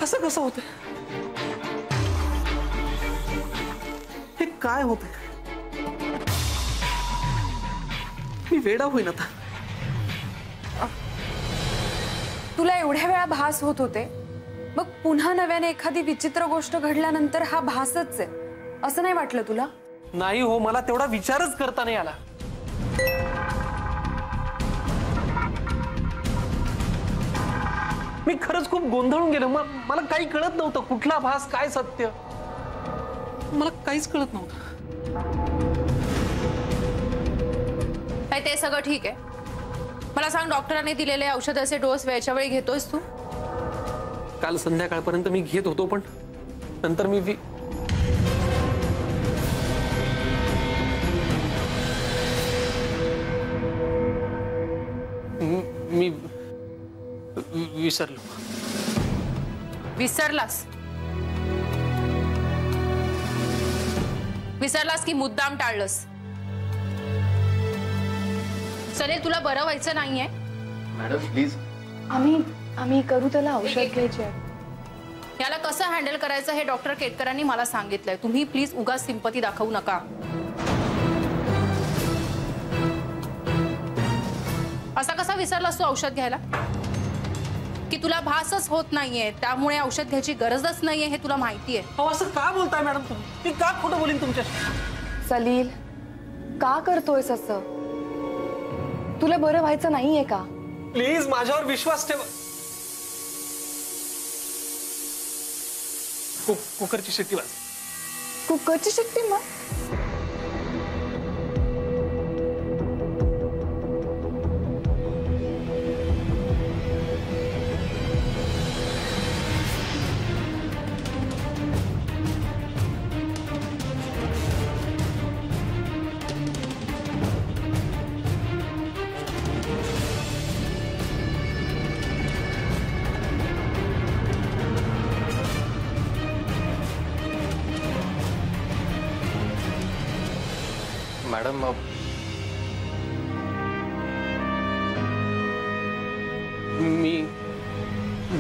असं कसं होतं? हे काय होत? मी वेडा होईन आता. तुला एवढ्या वेळा भास होत होते, मग पुन्हा नव्याने एखादी विचित्र गोष्ट घडल्यानंतर हा भासच आहे असं नाही वाटलं तुला? नाही हो, मला तेवढा विचारच करता नाही आला. मी खरंच खूप गोंधळून गेलो. मला काही कळत नव्हतं, कुठला भास काय सत्य मला काहीच कळत नव्हतं. ते सगळं ठीक आहे. मला सांग, डॉक्टरांनी दिलेले औषधाचे डोस वेळच्या वेळी घेतोयस तू? काल संध्याकाळपर्यंत मी घेत होतो, पण नंतर मी विसरलो. विसरलास? विसरलास की मुद्दाम टाळलंस? सनील, तुला बरं व्हायचं नाहीये? Madam please. आम्ही करू त्याला औषध घ्यायचे. याला कसं हँडल करायचं हे डॉक्टर केतकरांनी मला सांगितलंय. तुम्ही प्लीज उगाच सिंपती दाखवू नका. असा कसा विसरलास तू औषध घ्यायला? की तुला भासच होत नाहीये, त्यामुळे औषध घ्यायची गरजच नाहीये हे तुला माहितीये? हो, असं का बोलताय मॅडम तुम्ही? मी का खोटं बोलीन तुमच्याशी? सलील, का करतोयस असं? तुला बरं व्हायचं नाहीये का? प्लीज माझ्यावर विश्वास ठेवा. कुकरची शिट्टी वाज. कुकरची शिट्टी? मग मॅडम मी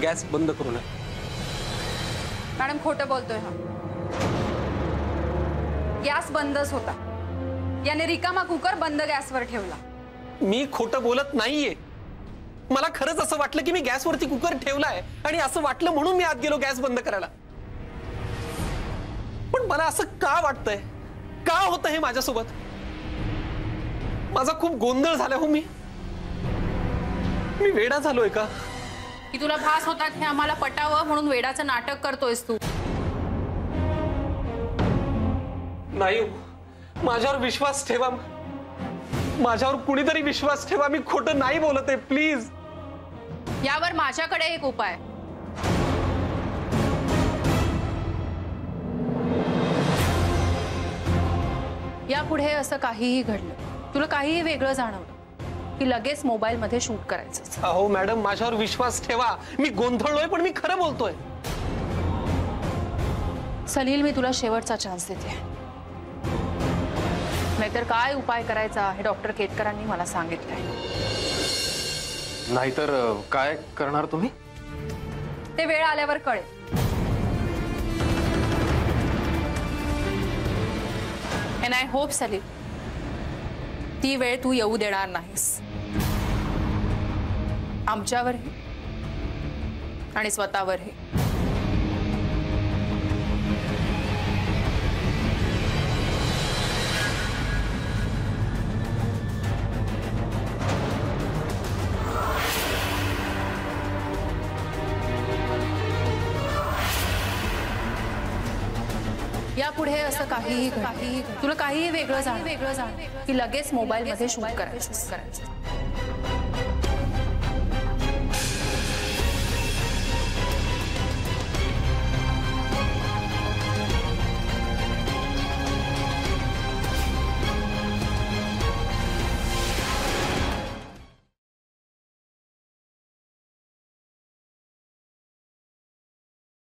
गॅस बंद करू नये. मॅडम खोटं बोलतोय हा. गॅस बंदच होता. याने रिकामा कुकर बंद गॅसवर ठेवला. मी खोटं बोलत नाहीये. मला खरंच असं वाटलं की मी गॅसवरती कुकर ठेवलाय आणि असं वाटलं म्हणून मी आत गेलो गॅस बंद करायला. पण मला असं का वाटतंय? का होतं हे माझ्यासोबत? माझा खूप गोंधळ झाला हो. मी वेडा झालोय का? की तुला भास होतात हे आम्हाला पटावं म्हणून वेडाचं नाटक करतोयस तू? नाही, माझ्यावर विश्वास ठेवा. माझ्यावर कुणीतरी विश्वास ठेवा. मी खोटं नाही बोलत आहे, प्लीज. यावर माझ्याकडे एक उपाय. यापुढे असं काहीही घडलं, तुला काहीही वेगळं जाणवलं की लगेच मोबाईल मध्ये शूट करायचं. अहो मॅडम, माझ्यावर विश्वास ठेवा. मी गोंधळलोय पण मी खरं बोलतोय. सलील, मी तुला शेवटचा चान्स देते. नाहीतर काय उपाय करायचा हे डॉक्टर केतकरांनी मला सांगितलंय. नाहीतर काय करणार तुम्ही? ते वेळ आल्यावर कळेल. एंड आय होप सलील, ती वेळ तू येऊ देणार नाहीस. आमच्यावरही आणि स्वतःवरही. यापुढे असं काहीही तुला काहीही वेगळं जाण की लगेच मोबाईल मध्ये शूट करायचं.